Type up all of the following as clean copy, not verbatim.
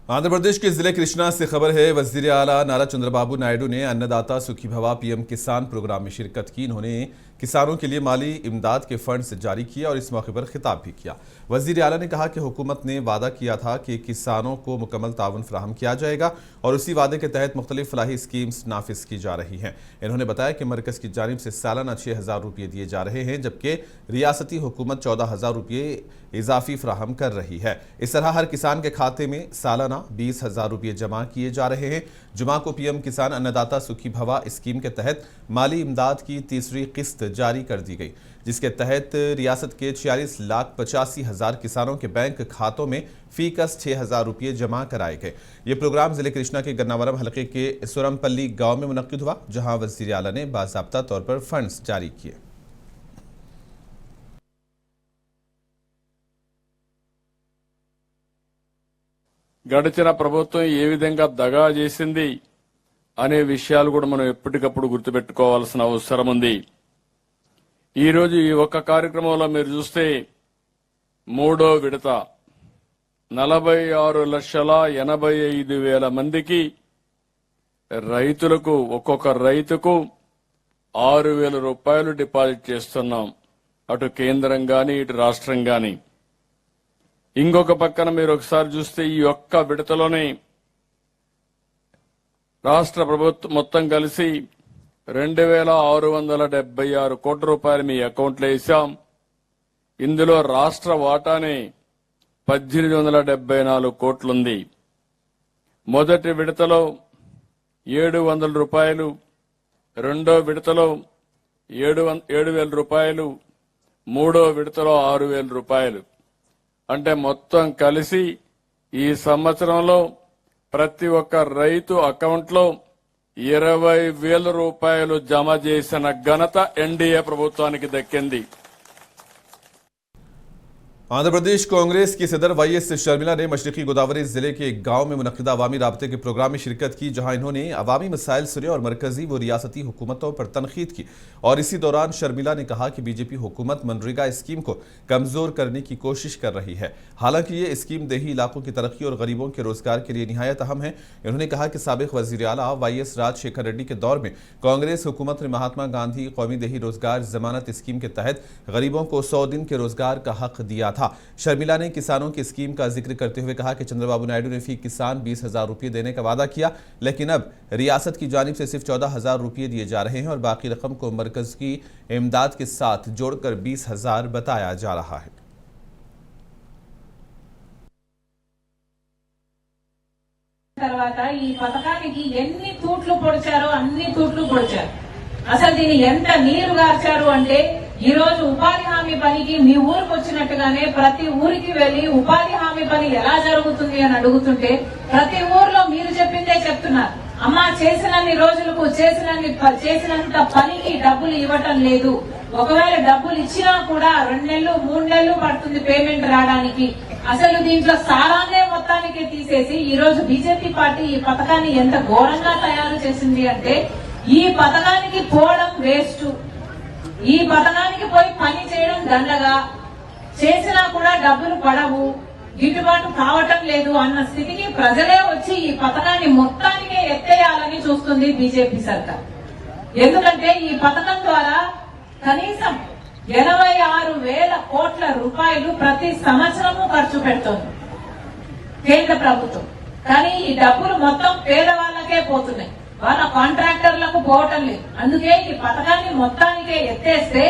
आंध्र प्रदेश के जिले कृष्णा से खबर है। वजीर आला नारा चंद्रबाबू नायडू ने अन्नदाता सुखी भवा पीएम किसान प्रोग्राम में शिरकत की। इन्होंने किसानों के लिए माली इमदाद के फंड्स जारी किए और इस मौके पर खिताब भी किया। वजीर आला ने कहा कि हुकूमत ने वादा किया था कि किसानों को मुकम्मल ताउन फराहम किया जाएगा और उसी वादे के तहत मुख्तलिफ फलाही स्कीम्स नाफिज की जा रही हैं। इन्होंने बताया कि मरकज की जानिब से सालाना 6,000 रुपये दिए जा रहे हैं, जबकि रियासती हुकूमत 14,000 रुपये इजाफी फराहम कर रही है। इस तरह हर किसान के खाते में सालाना 20,000 रुपये जमा किए जा रहे हैं। जुमा को पीएम किसान अन्नदाता सुखी भवा स्कीम के तहत माली इमदाद की तीसरी किस्त जारी कर दी गई, जिसके तहत रियासत के 46,85,000 किसानों के बैंक खातों में फीकस 6,000 रुपये जमा कराए गए। ये प्रोग्राम जिले कृष्णा के गन्नावरम हलके के सुरमपल्ली गांव में मुनक्किद हुआ, जहां वजीर आला ने बाज़ाब्ता तौर पर फंड्स जारी किए। గడిచిన ప్రభుత్వం ఏ విధంగా దగా చేసింది అనే విషయాలు కూడా మనం ఎప్పటికప్పుడు గుర్తుపెట్టుకోవాల్సిన అవసరం ఉంది. ఈ రోజు ఈ ఒక్క కార్యక్రమంలో మీరు చూస్తే మూడో విడత 46,85,000 మందికి రైతులకు ఒక్కొక్క రైతుకు 6,000 రూపాయలు డిపాజిట్ చేస్తున్నాం. అటు కేంద్రం గాని ఇటు రాష్ట్రం గాని. ఇంకొక పక్కన మీరు ఒకసారి చూస్తే ఈ ఒక్క విడతలోనే రాష్ట్ర ప్రభుత్వం మొత్తం కలిసి 2,676 కోట్ల రూపాయలు మీ అకౌంట్లో వేశాం. ఇందులో రాష్ట్ర వాటానే 1,874 కోట్లుంది. మొదటి విడతలో 700 రూపాయలు, రెండో విడతలో 7,000 రూపాయలు, మూడో విడతలో 6,000 రూపాయలు. అంటే మొత్తం కలిసి ఈ సంవత్సరంలో ప్రతి ఒక్క రైతు అకౌంట్లో 20,000 రూపాయలు జమ చేసిన ఘనత ఎన్డీఏ ప్రభుత్వానికి దక్కింది. आंध्र प्रदेश कांग्रेस की सदर वाईएस शर्मिला ने मशरकी गोदावरी जिले के एक गांव में मुनक्किदा अवामी राब्ते के प्रोग्राम में शिरकत की, जहां इन्होंने अवामी मसाइल सुने और मरकजी व रियासती हुकूमतों पर तनकीद की। और इसी दौरान शर्मिला ने कहा कि बीजेपी हुकूमत मनरेगा स्कीम को कमजोर करने की कोशिश कर रही है। हालांकि ये स्कीम देही इलाकों की तरक्की और गरीबों के रोजगार के लिए निहायत अहम है। उन्होंने कहा कि साबिक वजीर आला वाईएस राजशेखर रेड्डी के दौर में कांग्रेस हुकूमत ने महात्मा गांधी कौमी देही रोजगार जमानत स्कीम के तहत गरीबों को 100 दिन के रोजगार का हक दिया था। शर्मिला ने किसानों की स्कीम का जिक्र करते हुए कहा कि चंद्रबाबू नायडू ने फी किसान 20,000 रुपये देने का वादा किया, लेकिन अब रियासत की जानिब से सिर्फ 14,000 रुपये दिए जा रहे हैं और बाकी रकम को मरकज की इमदाद के साथ जोड़कर 20,000 बताया जा रहा है। తర్వాత ఈ పథకానికి ఎన్ని తూట్లు పొడిచారో అన్ని తూట్లు పొడిచారు. అసలు దీన్ని ఎంత నీరు గార్చారు అంటే ఈ రోజు ఉపాధి హామీ పనికి మీ ఊరికి వచ్చినట్టుగానే ప్రతి ఊరికి వెళ్లి ఉపాధి హామీ పని ఎలా జరుగుతుంది అని అడుగుతుంటే ప్రతి ఊర్లో మీరు చెప్పిందే చెప్తున్నారు. అమ్మా చేసినన్ని రోజులకు చేసినంత పనికి డబ్బులు ఇవ్వటం లేదు. ఒకవేళ డబ్బులు ఇచ్చినా కూడా 2 నెలలు 3 నెలలు పడుతుంది పేమెంట్ రావడానికి. అసలు దీంట్లో సారాన్నే మొత్తానికి తీసేసి ఈ రోజు బీజేపీ పార్టీ ఈ పథకాన్ని ఎంత ఘోరంగా తయారు చేసింది అంటే ఈ పథకానికి పోవడం వేస్ట్, ఈ పథకానికి పోయి పని చేయడం దండగా, చేసినా కూడా డబ్బులు పడవు, గిట్టుబాటు కావటం లేదు అన్న స్థితికి ప్రజలే వచ్చి ఈ పథకాన్ని మొత్తానికే ఎత్తేయాలని చూస్తుంది బీజేపీ సర్కార్. ఎందుకంటే ఈ పథకం ద్వారా కనీసం 86,000 కోట్ల రూపాయలు ప్రతి సంవత్సరము ఖర్చు పెడుతోంది కేంద్ర ప్రభుత్వం. కానీ ఈ డబ్బులు మొత్తం పేదవాళ్లకే పోతున్నాయి, వాళ్ళ కాంట్రాక్టర్లకు పోవటం లేదు. అందుకే ఈ పథకాన్ని మొత్తానికే ఎత్తేస్తే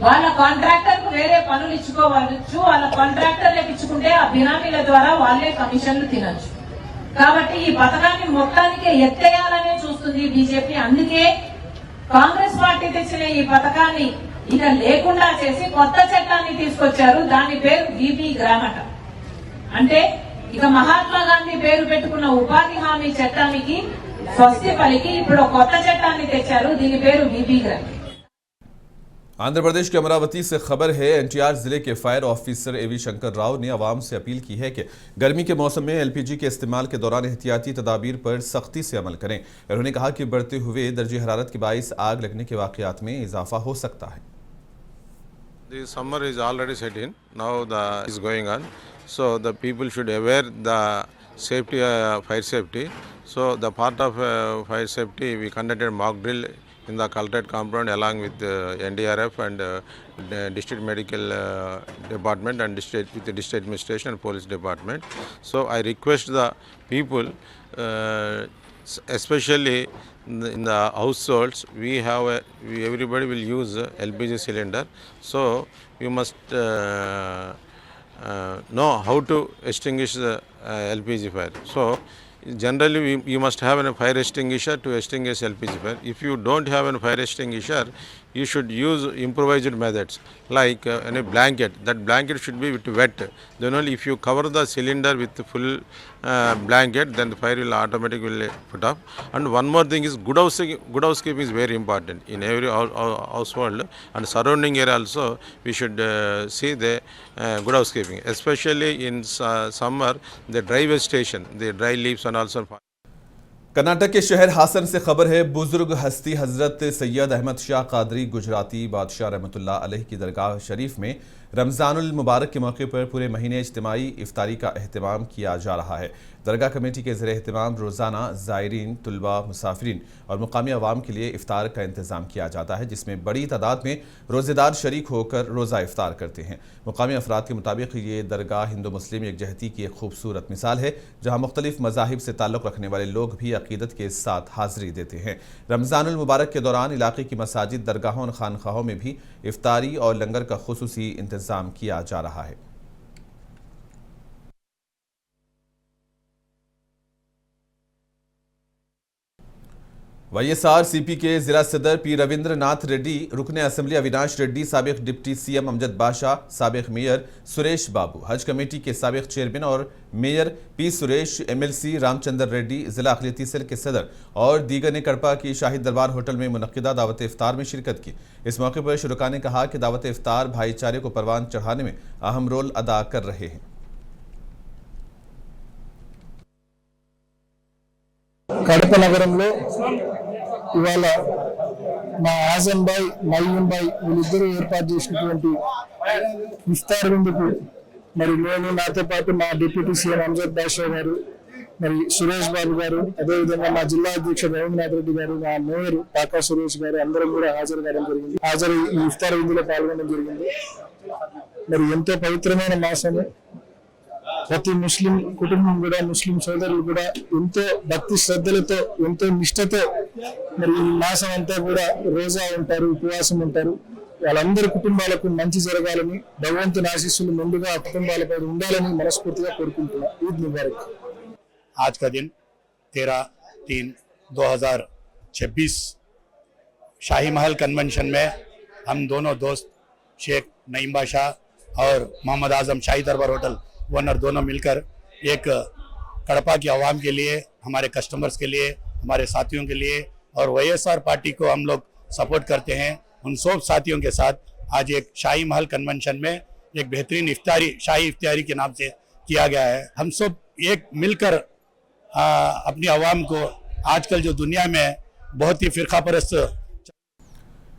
వాళ్ళ కాంట్రాక్టర్ కు వేరే పనులు ఇచ్చుకోవచ్చు, వాళ్ళ కాంట్రాక్టర్లకు ఇచ్చుకుంటే ఆ బినామీల ద్వారా వాళ్లే కమిషన్లు తినొచ్చు. కాబట్టి ఈ పథకాన్ని మొత్తానికే ఎత్తేయాలనే చూస్తుంది బీజేపీ. అందుకే కాంగ్రెస్ పార్టీ తెచ్చిన ఈ పథకాన్ని ఇక లేకుండా చేసి కొత్త చట్టాన్ని తీసుకొచ్చారు. దాని పేరు బీబీ గ్రామట. అంటే ఇక మహాత్మా గాంధీ పేరు పెట్టుకున్న ఉపాధి హామీ చట్టానికి స్వస్తి పలికి ఇప్పుడు కొత్త చట్టాన్ని తెచ్చారు. దీని పేరు బీబీ గ్రామ్. आंध्र प्रदेश के अमरावती से खबर है। एनटीआर जिले के फायर ऑफिसर एवी शंकर राव ने आवाम से अपील की है कि गर्मी के मौसम में एलपीजी के इस्तेमाल के दौरान एहतियाती तदाबीर पर सख्ती से अमल करें। उन्होंने कहा कि बढ़ते हुए दर्जे हरारत के बाइस आग लगने के वाकयात में इजाफा हो सकता है। The summer is already set in. Now is going on. So the people should aware the safety, fire safety. So the part of fire safety, we conducted mock drill in the Collectorate compound along with NDRF and the district medical department and with the district administration and police department. So I request the people, especially in the households, everybody will use LPG cylinder. So you must know how to extinguish the LPG fire. So generally you must have a fire extinguisher to extinguish LPG fire. If you don't have a fire extinguisher, you should use improvised methods like a blanket. That blanket should be wet. Then only if you cover the cylinder with the full blanket, then the fire will automatically put up. And one more thing is good housekeeping is very important in every household and surrounding area also. We should see the good housekeeping, especially in summer. The dry vegetation, the dry leaves and also. Karnataka के शहर हासन से खबर है। बुजुर्ग हस्ती हजरत सैयद अहमद शाह कादरी गुजराती बादशाह रहमतुल्लाह अलैह की दरगाह शरीफ में रमज़ानुल मुबारक के मौके पर पूरे महीने इज्तिमाई इफ्तारी का अहतमाम किया जा रहा है। दरगाह कमेटी के ज़रिए अहतमाम रोज़ाना ज़ायरीन, तुलबा, मुसाफिरीन और मुकामी अवाम के लिए इफ्तार का इंतज़ाम किया जाता है, जिसमें बड़ी तादाद में रोज़ेदार शरीक होकर रोज़ा इफ्तार करते हैं। मुकामी अफराद के मुताबिक ये दरगाह हिंदू मुस्लिम यकजहती की एक खूबसूरत मिसाल है, जहाँ मुख्तलिफ मज़ाहिब से ताल्लुक़ रखने वाले लोग भी अक़ीदत के साथ हाज़िरी देते हैं। रमज़ानुल मुबारक के दौरान इलाके की मसाजिद, दरगाहों और खानखाहों में भी इफ्तारी और लंगर का खुसूसी इंतज़ाम किया जा रहा है। YSRCP के जिला सदर पी रविंद्र नाथ रेड्डी, रुकने असम्बली अविनाश रेड्डी, साबिक डिप्टी CM अमजद बादशाह, साबिक मेयर सुरेश बाबू, हज कमेटी के साबिक चेयरमैन और mayor P Suresh, MLC Ramchandra Reddy, जिला अक़लियती सेल के सदर और दीगर ने कड़पा की शाही दरबार होटल में मुनक्किदा दावत इफ्तार में शिरकत की। इस मौके पर शुरका ने कहा कि दावत इफ्तार भाईचारे को परवान चढ़ाने में अहम रोल अदा कर रहे हैं। కడప నగరంలో ఇవాళ మా ఆజం భాయ్, నయీం భాయ్ వీళ్ళిద్దరూ ఏర్పాటు చేసినటువంటి ఇఫ్తార్ విందుకు మరి నేను, నాతో పాటు మా డిప్యూటీ CM అమ్జద్ బాషా గారు, మరి సురేష్ బాబు గారు, అదేవిధంగా మా జిల్లా అధ్యక్షుడు రవీంద్రనాథ్ రెడ్డి గారు, మా మేయర్ పాకా సురేష్ గారు అందరం కూడా హాజరు కావడం జరిగింది. ఈ ఇఫ్తార్ విందులో పాల్గొనడం జరిగింది. మరి ఎంతో పవిత్రమైన మాసము. ప్రతి ముస్లిం కుటుంబం కూడా, ముస్లిం సోదరులు కూడా ఎంతో భక్తి శ్రద్ధలతో, ఎంతో నిష్ఠతో మరి ఈ మాసం అంతా కూడా రోజా ఉంటారు, ఉపవాసం ఉంటారు. వాళ్ళందరి కుటుంబాలకు మంచి జరగాలని, భగవంతుని ఆశీస్సులు ముందుగా కుటుంబాలపై ఉండాలని మనస్ఫూర్తిగా కోరుకుంటున్నా. ఈద్ ముబారక్। आज का दिन 13/3/2026 शाही महल कन्वेंशन में हम दोनों दोस्त शेख नईम बादशाह और मोहम्मद आजम शाही दरबार होटल ओनर दोनों मिलकर एक कड़पा की आवाम के लिए, हमारे कस्टमर्स के लिए, हमारे साथियों के लिए और YSR पार्टी को हम लोग सपोर्ट करते हैं, उन सब साथियों के साथ आज एक शाही महल कन्वेंशन में एक बेहतरीन इफ्तारी, शाही इफ्तारी के नाम से किया गया है। हम सब एक मिलकर अपनी आवाम को, आजकल जो दुनिया में बहुत ही फिरका परस्त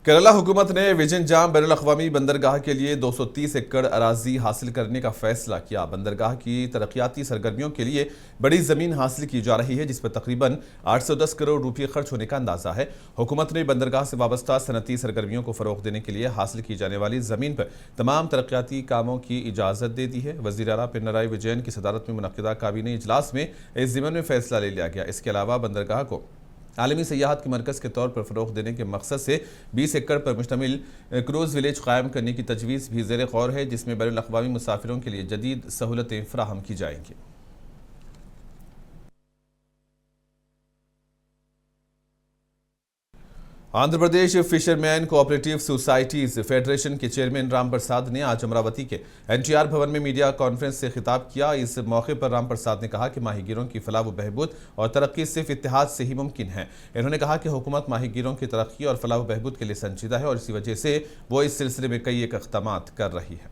केरला हुकूमत ने विजनजाम बैनुल-अक़वामी बंदरगाह के लिए 230 एकड़ अराजी हासिल करने का फैसला किया। बंदरगाह की तरक्याती सरगर्मियों के लिए बड़ी ज़मीन हासिल की जा रही है, जिस पर तकरीबन 810 करोड़ रुपये खर्च होने का अंदाजा है। हुकूमत ने बंदरगाह से वाबस्ता सनती सरगर्मियों को फ़रोग़ देने के लिए हासिल की जाने वाली ज़मीन पर तमाम तरक्याती कामों की इजाज़त दे दी है। वज़ीर आला पिनराई विजयन की सदारत में मुनक्किदा काबीना इजलास में इस ज़िम्मन में फैसला ले लिया गया। इसके अलावा बंदरगाह को आलमी सयाहत के मरकज़ के तौर पर फ़रोग़ देने के मकसद से 20 एकड़ पर मुश्तमिल क्रूज़ विलेज क़ायम करने की तजवीज़ भी ज़ेर ग़ौर है, जिसमें बैनुल-अक़वामी मुसाफिरों के लिए जदीद सहूलतें फ़राहम की जाएंगी। Andhra Pradesh fisherman cooperative societies federation के चेयरमैन राम प्रसाद ने आज अमरावती के NTR भवन में मीडिया कॉन्फ्रेंस से खिताब किया। इस मौके पर राम प्रसाद ने कहा कि माहीगीरों की फलाह व बहबूद और तरक्की सिर्फ इत्तेहाद से ही मुमकिन है। इन्होंने कहा कि हुकूमत माहीगीरों की तरक्की और फलाह व बहबूद के लिए संजीदा है और इसी वजह से वो इस सिलसिले में कई इक़दामात कर रही है।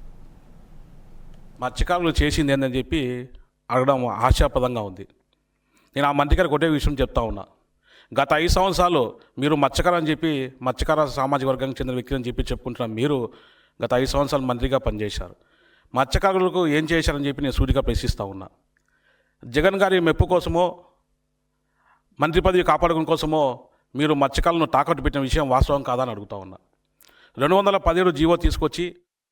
మత్స్యకారులు చేసింది ఏందని చెప్పి అడగడం ఆశాపదంగా ఉంది. నేను ఆ మంత్రి గారికి ఒకటే విషయం చెప్తా ఉన్నా. గత 5 సంవత్సరాలు మీరు మత్స్యకారు అని చెప్పి, మత్స్యకార సామాజిక వర్గానికి చెందిన వ్యక్తి అని చెప్పి చెప్పుకుంటున్న మీరు గత 5 సంవత్సరాలు మంత్రిగా పనిచేశారు. మత్స్యకారులకు ఏం చేశారని చెప్పి నేను సూటిగా ప్రశ్నిస్తూ ఉన్నా. జగన్ గారి మెప్పు కోసమో మంత్రి పదవి కాపాడుకునే కోసమో మీరు మత్స్యకారులను తాకట్టు పెట్టిన విషయం వాస్తవం కాదని అడుగుతా ఉన్నా. 217 జీవో తీసుకొచ్చి